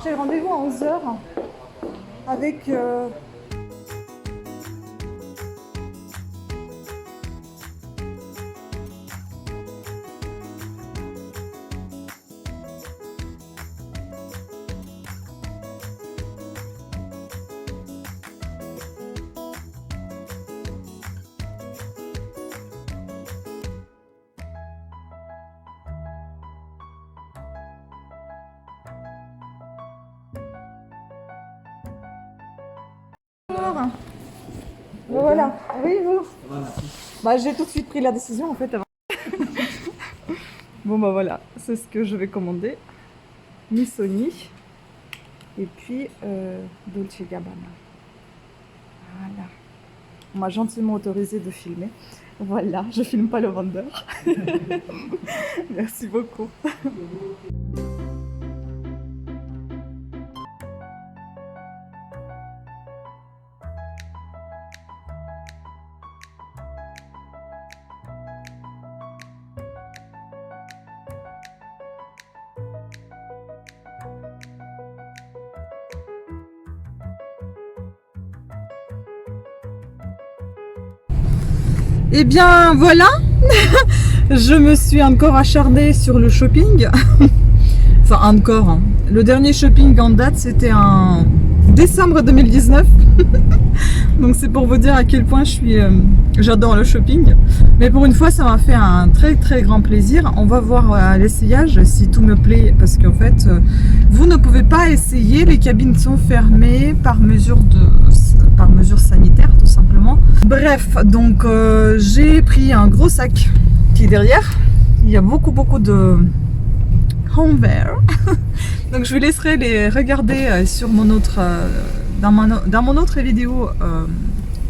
J'ai rendez-vous à 11h avec voilà. Oui, vous. Bah, j'ai tout de suite pris la décision en fait avant. Bon bah voilà, c'est ce que je vais commander. Missoni et puis Dolce Gabbana. Voilà. On m'a gentiment autorisé de filmer. Voilà, je filme pas le vendeur. Merci beaucoup. Et bien voilà, je me suis encore acharnée sur le shopping. Enfin encore, hein. Le dernier shopping en date c'était en décembre 2019. Donc c'est pour vous dire à quel point j'adore le shopping. Mais pour une fois ça m'a fait un très très grand plaisir. On va voir à l'essayage si tout me plaît. Parce qu'en fait vous ne pouvez pas essayer, les cabines sont fermées par mesure sanitaire tout simplement. Bref, donc j'ai pris un gros sac qui est derrière. Il y a beaucoup de homeware. Donc je vous laisserai les regarder sur mon autre dans mon autre vidéo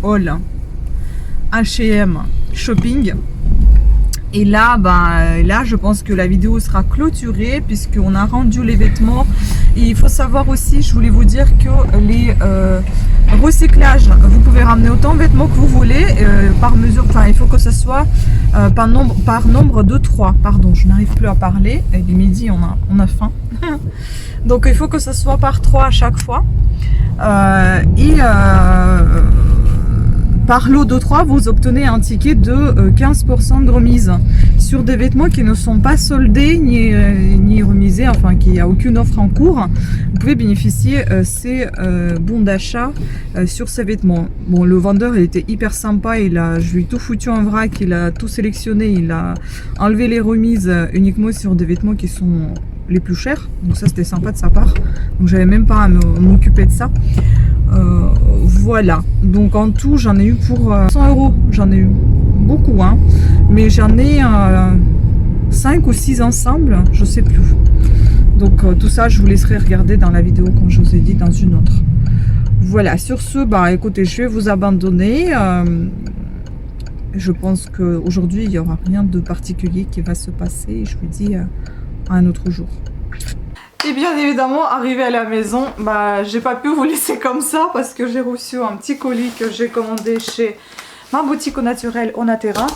haul H&M shopping. Et là, là, je pense que la vidéo sera clôturée puisqu'on a rendu les vêtements. Et il faut savoir aussi, je voulais vous dire que les recyclages, vous pouvez ramener autant de vêtements que vous voulez par mesure. Enfin, il faut que ce soit par nombre de 3. Pardon, je n'arrive plus à parler. Et du midi, on a faim. Donc, il faut que ce soit par 3 à chaque fois. par lot de 3, vous obtenez un ticket de 15% de remise sur des vêtements qui ne sont pas soldés ni remisés, enfin qu'il n'y a aucune offre en cours. Vous pouvez bénéficier ces bons d'achat sur ces vêtements. Bon, le vendeur il était hyper sympa, je lui ai tout foutu en vrac, il a tout sélectionné, il a enlevé les remises uniquement sur des vêtements qui sont les plus chers. Donc ça c'était sympa de sa part. Donc j'avais même pas à m'occuper de ça. Voilà, donc en tout j'en ai eu pour 100 €, j'en ai eu beaucoup hein, mais j'en ai 5 ou 6 ensemble, je sais plus. Donc tout ça je vous laisserai regarder dans la vidéo comme je vous ai dit dans une autre. Voilà, sur ce, bah écoutez, je vais vous abandonner. Je pense qu'aujourd'hui il n'y aura rien de particulier qui va se passer, je vous dis à un autre jour. Et bien évidemment, arrivé à la maison, bah, j'ai pas pu vous laisser comme ça parce que j'ai reçu un petit colis que j'ai commandé chez ma boutique au naturel Onatera.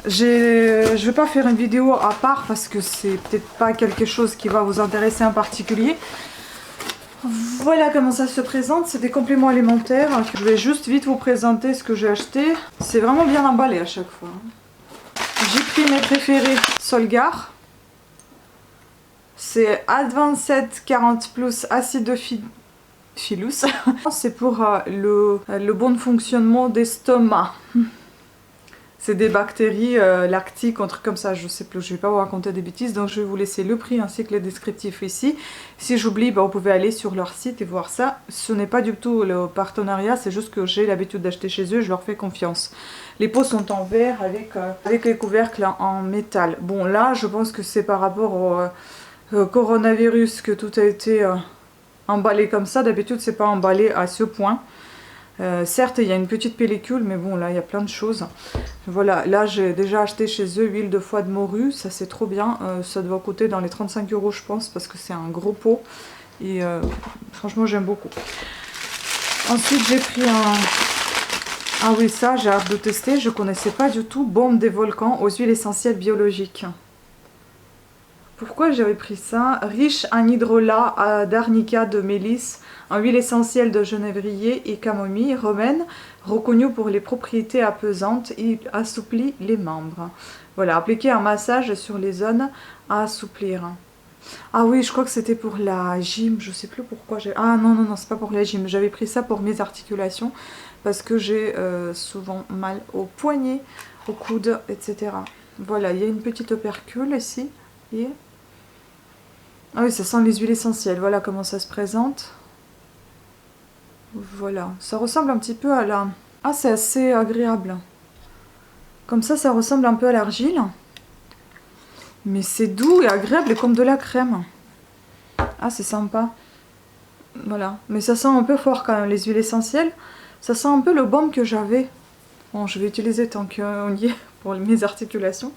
Je vais pas faire une vidéo à part parce que c'est peut-être pas quelque chose qui va vous intéresser en particulier. Voilà comment ça se présente, c'est des compléments alimentaires. Je vais juste vite vous présenter ce que j'ai acheté. C'est vraiment bien emballé à chaque fois. J'ai pris mes préférés Solgar. C'est Advanced 40 Plus Acidophilus. C'est pour le bon fonctionnement d'estomac. C'est des bactéries lactiques, un truc comme ça, je sais plus, je vais pas vous raconter des bêtises, donc je vais vous laisser le prix ainsi que les descriptifs ici. Si j'oublie, bah, vous pouvez aller sur leur site et voir ça. Ce n'est pas du tout le partenariat, c'est juste que j'ai l'habitude d'acheter chez eux, je leur fais confiance. Les pots sont en verre avec les couvercles en métal. Bon là, je pense que c'est par rapport au coronavirus que tout a été emballé comme ça. D'habitude, c'est pas emballé à ce point. Certes, il y a une petite pellicule, mais bon, là, il y a plein de choses. Voilà, là, j'ai déjà acheté chez eux huile de foie de morue. Ça, c'est trop bien. Ça doit coûter dans les 35 €, je pense, parce que c'est un gros pot. Et franchement, j'aime beaucoup. Ensuite, j'ai pris un... Ah oui, ça, j'ai hâte de tester. Je connaissais pas du tout. Baume des volcans aux huiles essentielles biologiques. Pourquoi j'avais pris ça? Riche en hydrolat d'arnica, de mélisse, en huile essentielle de genévrier et camomille romaine, reconnu pour les propriétés apaisantes et assouplit les membres. Voilà, appliquer un massage sur les zones à assouplir. Ah oui, je crois que c'était pour la gym, je sais plus pourquoi j'ai... Ah non, non, non, c'est pas pour la gym, j'avais pris ça pour mes articulations, parce que j'ai souvent mal aux poignets, aux coudes, etc. Voilà, il y a une petite opercule ici, et... Ah oui, ça sent les huiles essentielles, voilà comment ça se présente. Voilà, ça ressemble un petit peu à la... Ah, c'est assez agréable. Comme ça ressemble un peu à l'argile. Mais c'est doux et agréable et comme de la crème. Ah, c'est sympa. Voilà, mais ça sent un peu fort quand même, les huiles essentielles. Ça sent un peu le baume que j'avais. Bon, je vais utiliser tant qu'on y est pour mes articulations.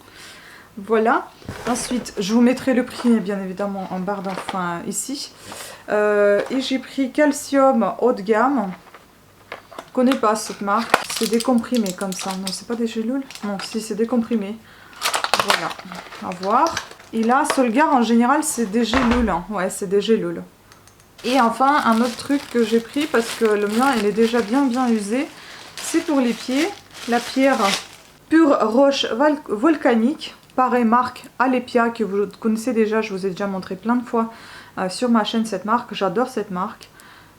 Voilà, ensuite je vous mettrai le prix bien évidemment en barre d'infos ici. Et j'ai pris calcium haut de gamme. Je connais pas cette marque, c'est des comprimés comme ça. Non, c'est pas des gélules. Non, si, c'est des comprimés. Voilà, à voir. Et là, Solgar en général c'est des gélules. Hein. Ouais, c'est des gélules. Et enfin, un autre truc que j'ai pris parce que le mien il est déjà bien usé. C'est pour les pieds, la pierre pure roche volcanique. Pareil, marque Alepia que vous connaissez déjà, je vous ai déjà montré plein de fois sur ma chaîne cette marque, j'adore cette marque.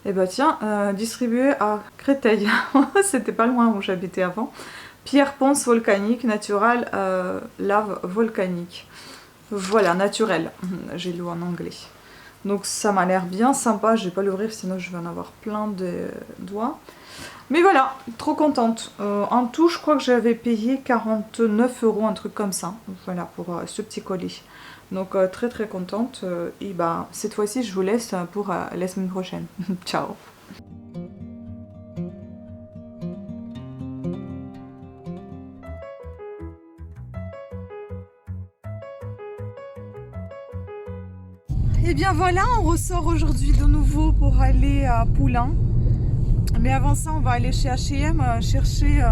Et bah tiens, distribuée à Créteil, c'était pas loin où j'habitais avant. Pierre ponce volcanique, naturelle, lave volcanique. Voilà, naturel, j'ai lu en anglais. Donc ça m'a l'air bien sympa, je vais pas l'ouvrir sinon je vais en avoir plein de doigts. Mais voilà, trop contente. En tout, je crois que j'avais payé 49 €, un truc comme ça. Voilà, pour ce petit colis. Donc très très contente. Et bah, cette fois-ci, je vous laisse pour la semaine prochaine. Ciao. Et bien voilà, on ressort aujourd'hui de nouveau pour aller à Poulain. Mais avant ça, on va aller chez H&M chercher,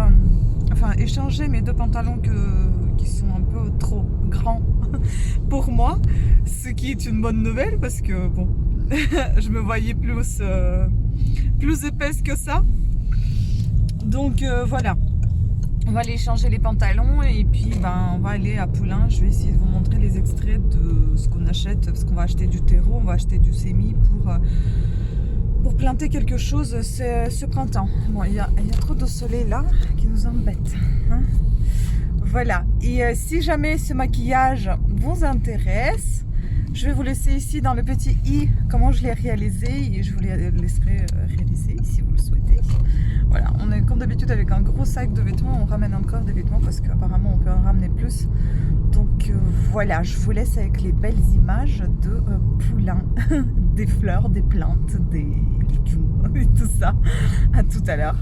échanger mes deux pantalons qui sont un peu trop grands pour moi. Ce qui est une bonne nouvelle parce que bon, je me voyais plus épaisse que ça. Donc voilà. On va aller changer les pantalons et puis on va aller à Poulain. Je vais essayer de vous montrer les extraits de ce qu'on achète, parce qu'on va acheter du terreau, on va acheter du sémi pour planter quelque chose ce printemps. Bon, il y a trop de soleil là qui nous embête. Hein, voilà. Et si jamais ce maquillage vous intéresse, je vais vous laisser ici dans le petit i comment je l'ai réalisé et je vous les laisserai réaliser si vous le souhaitez. Voilà, on est comme d'habitude avec un gros sac de vêtements, on ramène encore des vêtements parce qu'apparemment on peut en ramener plus. Donc voilà, je vous laisse avec les belles images de Poulain, des fleurs, des plantes, des légumes et tout ça. À tout à l'heure.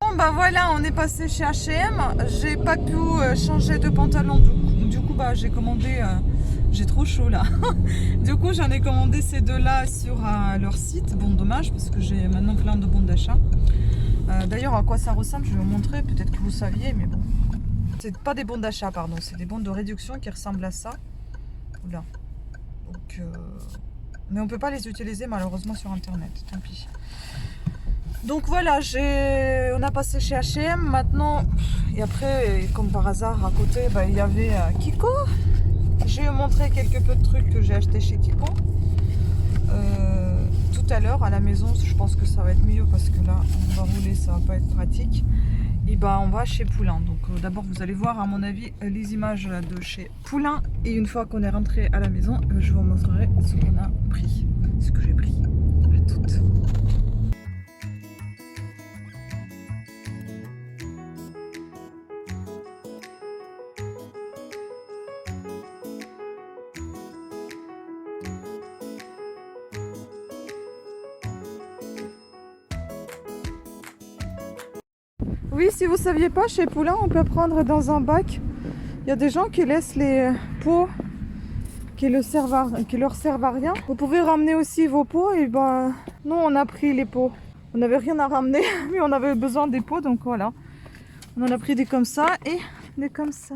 Bon bah voilà, on est passé chez H&M. J'ai pas pu changer de pantalon, du coup j'ai commandé, j'ai trop chaud là. Du coup j'en ai commandé ces deux là sur leur site. Bon, dommage parce que j'ai maintenant plein de bons d'achat. D'ailleurs à quoi ça ressemble je vais vous montrer, peut-être que vous saviez, mais bon, c'est pas des bons d'achat, pardon, c'est des bons de réduction qui ressemblent à ça. Oula. Donc mais on peut pas les utiliser malheureusement sur internet, tant pis. Donc voilà, on a passé chez H&M maintenant, et après, comme par hasard, à côté, il y avait Kiko. Je vais vous montrer quelques peu de trucs que j'ai acheté chez Kiko. Tout à l'heure, à la maison, je pense que ça va être mieux parce que là, on va rouler, ça va pas être pratique. Et on va chez Poulain. Donc d'abord, vous allez voir, à mon avis, les images de chez Poulain. Et une fois qu'on est rentré à la maison, je vous montrerai ce qu'on a pris, ce que j'ai pris. À toutes. Oui, si vous saviez pas, chez Poulain, on peut prendre dans un bac. Il y a des gens qui laissent les pots qui leur servent à rien. Vous pouvez ramener aussi vos pots et nous on a pris les pots. On n'avait rien à ramener, mais on avait besoin des pots, donc voilà. On en a pris des comme ça et des comme ça.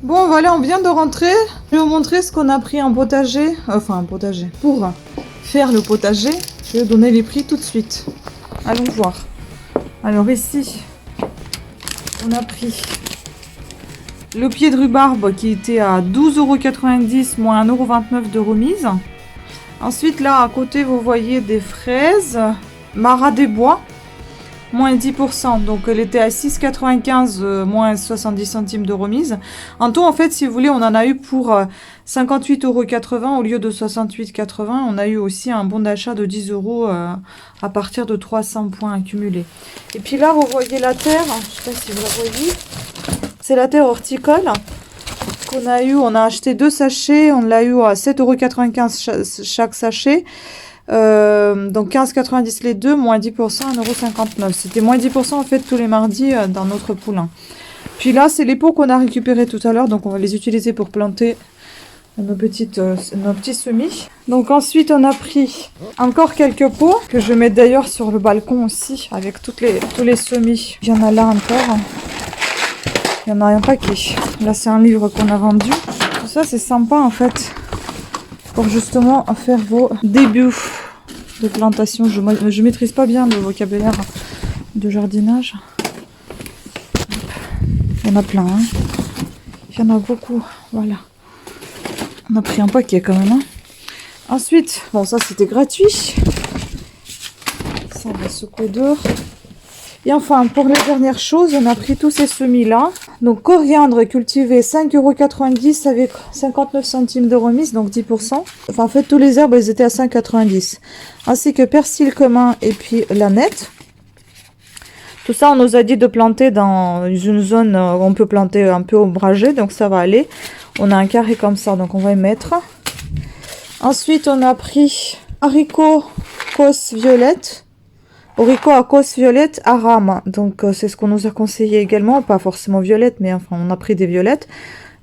Bon voilà, on vient de rentrer. Je vais vous montrer ce qu'on a pris en potager. Enfin, un potager. Pour faire le potager, je vais donner les prix tout de suite. Allons voir. Alors ici, on a pris le pied de rhubarbe qui était à 12,90 € moins 1,29 € de remise. Ensuite là, à côté, vous voyez des fraises. Marat des Bois. Moins 10%, donc elle était à 6,95 moins 70 centimes de remise. En tout, en fait, si vous voulez, on en a eu pour 58,80 € au lieu de 68,80 €. On a eu aussi un bon d'achat de 10 € à partir de 300 points accumulés. Et puis là, vous voyez la terre, je ne sais pas si vous la voyez, c'est la terre horticole qu'on a eu. On a acheté 2 sachets, on l'a eu à 7,95 € chaque sachet. Donc 15,90 les deux, moins 10%, 1,59 €. C'était moins 10% en fait tous les mardis dans notre poulain. Puis là, c'est les pots qu'on a récupérés tout à l'heure, donc on va les utiliser pour planter nos petits semis. Donc ensuite on a pris encore quelques pots que je mets d'ailleurs sur le balcon aussi avec tous les semis. Il y en a là encore. Il y en a un paquet. Là c'est un livre qu'on a vendu. Tout ça c'est sympa en fait pour justement faire vos débuts de plantation. Je maîtrise pas bien le vocabulaire de jardinage. Il y en a plein. Hein. Il y en a beaucoup. Voilà. On a pris un paquet quand même. Hein. Ensuite, bon ça c'était gratuit. Ça on va secouer dehors. Et enfin, pour les dernières choses, on a pris tous ces semis-là. Donc, coriandre cultivé 5,90 € avec 59 centimes de remise, donc 10%. Enfin, en fait, tous les herbes, elles étaient à 5,90 €. Ainsi que persil commun et puis l'aneth. Tout ça, on nous a dit de planter dans une zone où on peut planter un peu ombragée, donc ça va aller. On a un carré comme ça, donc on va y mettre. Ensuite, on a pris haricots cos violette. Haricots à cos violette à rame. Donc, c'est ce qu'on nous a conseillé également. Pas forcément violette, mais enfin, on a pris des violettes.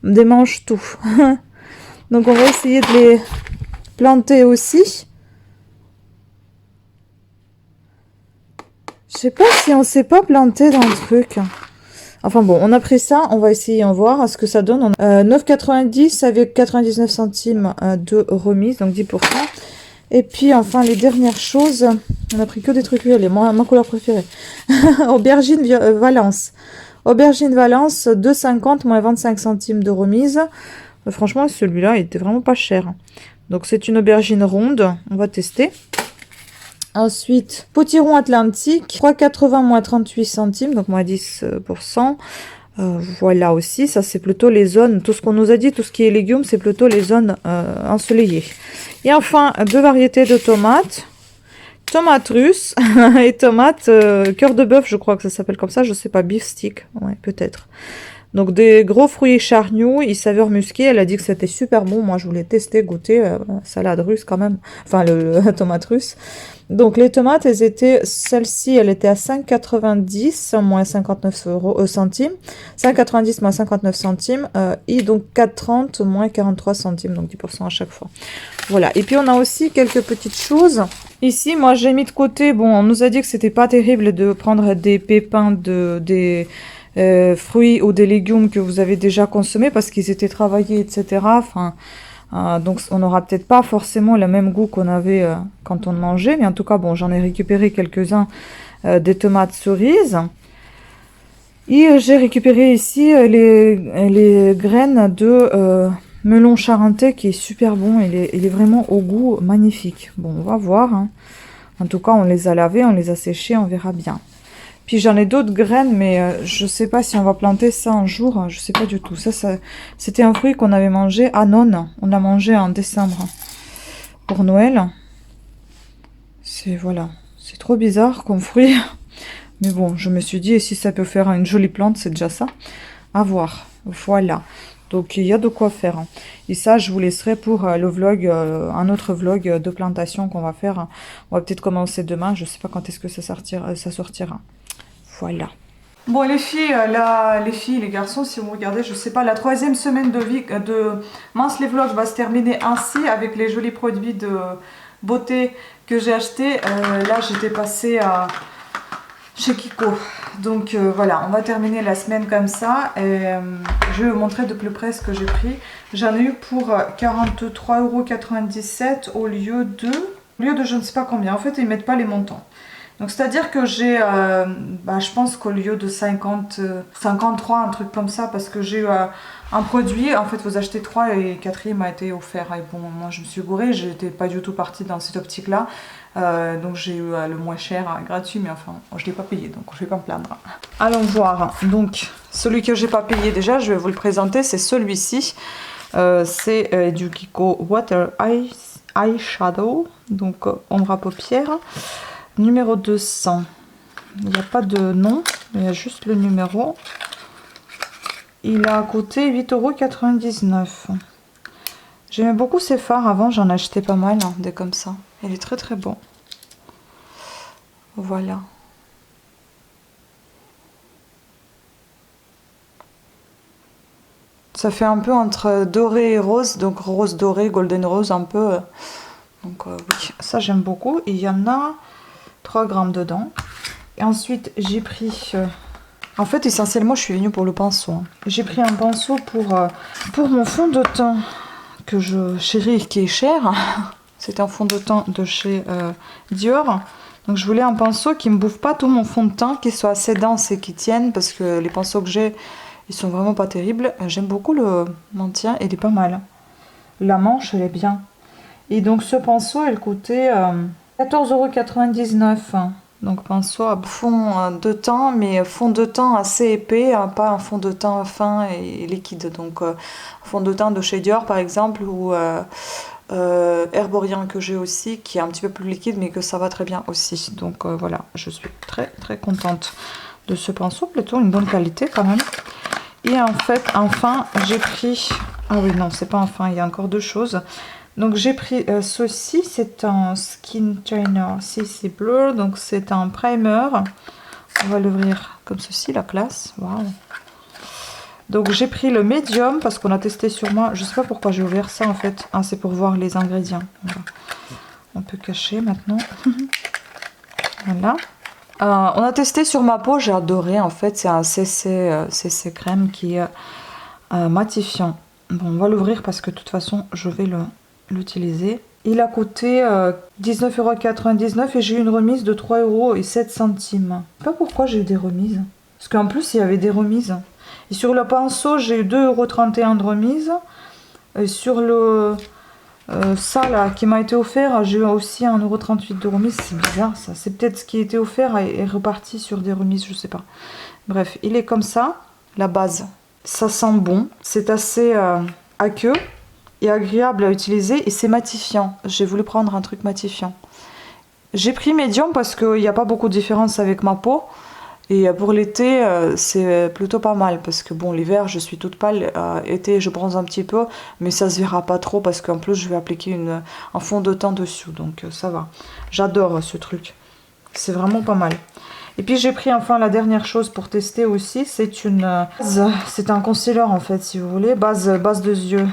Des mange tout. Donc, on va essayer de les planter aussi. Je sais pas si on sait pas planter dans le truc. Enfin bon, on a pris ça, on va essayer en voir ce que ça donne. 9,90 avec 99 centimes de remise, donc 10%. Et puis enfin les dernières choses, on a pris que des trucs violets, ma couleur préférée. Aubergine Valence. Aubergine Valence, 2,50 moins 25 centimes de remise. Franchement, celui-là, il était vraiment pas cher. Donc c'est une aubergine ronde, on va tester. Ensuite, potiron Atlantique, 3,80 moins 38 centimes, donc moins 10%. Voilà aussi, ça c'est plutôt les zones, tout ce qu'on nous a dit, tout ce qui est légumes, c'est plutôt les zones ensoleillées. Et enfin, deux variétés de tomates. Tomates russes et tomates cœur de bœuf, je crois que ça s'appelle comme ça, je sais pas, beef stick, ouais, peut-être. Donc des gros fruits chargnous, ils saveur musquée, elle a dit que c'était super bon, moi je voulais tester, goûter, salade russe quand même, enfin la tomate russe. Donc les tomates, celle-ci, elle était à 5,90 moins 59 centimes, 5,90 moins 59 centimes, et donc 4,30 moins 43 centimes, donc 10% à chaque fois. Voilà, et puis on a aussi quelques petites choses. Ici, moi j'ai mis de côté, bon, on nous a dit que c'était pas terrible de prendre des pépins des fruits ou des légumes que vous avez déjà consommés parce qu'ils étaient travaillés, etc. Enfin, donc on n'aura peut-être pas forcément le même goût qu'on avait quand on mangeait, mais en tout cas, bon, j'en ai récupéré quelques-uns des tomates cerises. Et j'ai récupéré ici les graines de melon charentais qui est super bon, il est vraiment au goût magnifique. Bon, on va voir. Hein. En tout cas, on les a lavés, on les a séchés, on verra bien. Puis j'en ai d'autres graines, mais je sais pas si on va planter ça un jour, je sais pas du tout. Ça c'était un fruit qu'on avait mangé à Nonne, on l'a mangé en décembre pour Noël. Voilà, c'est trop bizarre comme fruit. Mais bon, je me suis dit, si ça peut faire une jolie plante, c'est déjà ça. À voir, voilà. Donc il y a de quoi faire. Et ça, je vous laisserai pour le vlog, un autre vlog de plantation qu'on va faire. On va peut-être commencer demain, je sais pas quand est-ce que ça sortira. Voilà. Bon les filles, les garçons, si vous regardez, je sais pas, la 3e semaine de Mince les Vlogs va se terminer ainsi avec les jolis produits de beauté que j'ai achetés. Là j'étais passée chez Kiko. Donc voilà, on va terminer la semaine comme ça. Et, je vais vous montrer de plus près ce que j'ai pris. J'en ai eu pour 43,97 € au lieu de je ne sais pas combien. En fait, ils ne mettent pas les montants. Donc c'est-à-dire que j'ai, je pense qu'au lieu de 53, un truc comme ça, parce que j'ai eu un produit, en fait vous achetez 3 et 4e a été offert. Et bon, moi je me suis gourée, j'étais pas du tout partie dans cette optique-là. Donc j'ai eu le moins cher, gratuit, mais enfin je l'ai pas payé, donc je vais pas me plaindre. Allons voir. Donc celui que j'ai pas payé déjà, je vais vous le présenter, c'est celui-ci. C'est du Kiko Water Eyeshadow, donc ombre à paupières. Numéro 200. Il n'y a pas de nom, il y a juste le numéro. Il a coûté 8,99 €. J'aimais beaucoup ces fards avant, j'en achetais pas mal, hein, des comme ça. Il est très très bon. Voilà. Ça fait un peu entre doré et rose, donc rose doré, golden rose un peu. Donc oui, ça j'aime beaucoup. Et il y en a 3 grammes dedans. Et ensuite j'ai pris... En fait essentiellement je suis venue pour le pinceau. Hein. J'ai pris un pinceau pour mon fond de teint que je chéris, qui est cher. C'est un fond de teint de chez Dior. Donc je voulais un pinceau qui ne me bouffe pas tout mon fond de teint, qui soit assez dense et qui tienne, parce que les pinceaux que j'ai, ils sont vraiment pas terribles. J'aime beaucoup le maintien, il est pas mal. La manche, elle est bien. Et donc ce pinceau, il coûtait 14,99 €. Donc pinceau à fond de teint, mais fond de teint assez épais, hein, pas un fond de teint fin et liquide. Donc fond de teint de chez Dior par exemple, ou Herborien que j'ai aussi, qui est un petit peu plus liquide mais que ça va très bien aussi. Donc voilà, je suis très très contente de ce pinceau, plutôt une bonne qualité quand même. Et en fait enfin j'ai pris, ah oui non c'est pas enfin, il y a encore 2 choses. Donc j'ai pris ceci, c'est un Skin Trainer CC Blur, donc c'est un primer. On va l'ouvrir comme ceci, la classe, waouh. Donc j'ai pris le médium parce qu'on a testé sur moi, je sais pas pourquoi j'ai ouvert ça en fait. Ah, c'est pour voir les ingrédients. Voilà. On peut cacher maintenant. Voilà. On a testé sur ma peau, j'ai adoré en fait, c'est un CC crème qui est matifiant. Bon, on va l'ouvrir parce que de toute façon je vais l'utiliser. Il a coûté 19,99 € et j'ai eu une remise de 3,07 €. Je sais pas pourquoi j'ai eu des remises. Parce qu'en plus il y avait des remises. Et sur le pinceau j'ai eu 2,31 € de remise. Et sur le ça là qui m'a été offert, j'ai eu aussi 1,38 € de remise. C'est bizarre ça. C'est peut-être ce qui a été offert et reparti sur des remises, je sais pas. Bref, il est comme ça. La base. Ça sent bon. C'est assez aqueux et agréable à utiliser et c'est matifiant. J'ai voulu prendre un truc matifiant. J'ai pris médium parce qu'il n'y a pas beaucoup de différence avec ma peau. Et pour l'été, c'est plutôt pas mal parce que bon, l'hiver, je suis toute pâle. Été, je bronze un petit peu, mais ça se verra pas trop parce qu'en plus, je vais appliquer un fond de teint dessus. Donc ça va. J'adore ce truc. C'est vraiment pas mal. Et puis j'ai pris enfin la dernière chose pour tester aussi. C'est une base. C'est un concealer en fait, si vous voulez. Base de yeux.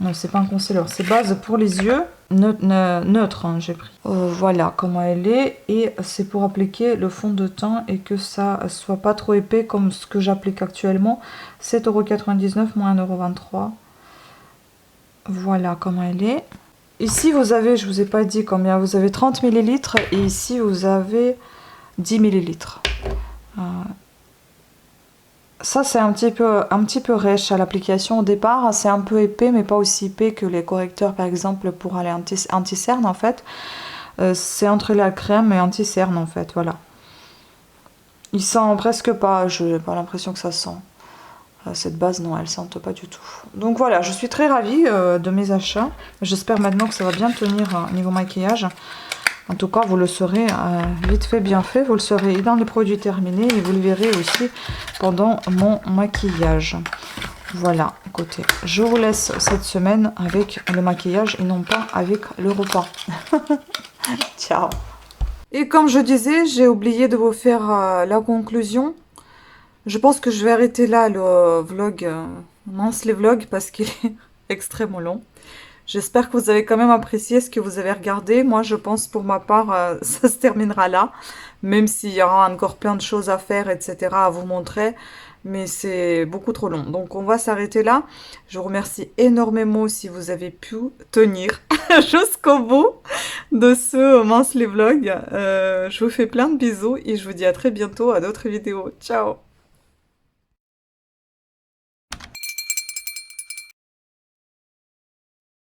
Non, c'est pas un concealer, c'est base pour les yeux, neutre, hein, j'ai pris. Voilà comment elle est, et c'est pour appliquer le fond de teint et que ça soit pas trop épais comme ce que j'applique actuellement. 7,99 € moins 1,23 €. Voilà comment elle est. Ici vous avez, je vous ai pas dit combien, vous avez 30 ml et ici vous avez 10 ml. Ça c'est un petit peu rêche à l'application au départ, c'est un peu épais mais pas aussi épais que les correcteurs par exemple pour aller anti-cerne en fait. C'est entre la crème et anti-cerne en fait, voilà. Il sent presque pas, je n'ai pas l'impression que ça sent. Cette base non, elle sente pas du tout. Donc voilà, je suis très ravie de mes achats. J'espère maintenant que ça va bien tenir niveau maquillage. En tout cas, vous le saurez vite fait, bien fait. Vous le saurez dans les produits terminés et vous le verrez aussi pendant mon maquillage. Voilà, écoutez, je vous laisse cette semaine avec le maquillage et non pas avec le repas. Ciao. Et comme je disais, j'ai oublié de vous faire la conclusion. Je pense que je vais arrêter là le vlog, monthly vlog, parce qu'il est extrêmement long. J'espère que vous avez quand même apprécié ce que vous avez regardé. Moi, je pense pour ma part, ça se terminera là. Même s'il y aura encore plein de choses à faire, etc. à vous montrer. Mais c'est beaucoup trop long. Donc, on va s'arrêter là. Je vous remercie énormément si vous avez pu tenir jusqu'au bout de ce monthly vlog. Je vous fais plein de bisous et je vous dis à très bientôt à d'autres vidéos. Ciao!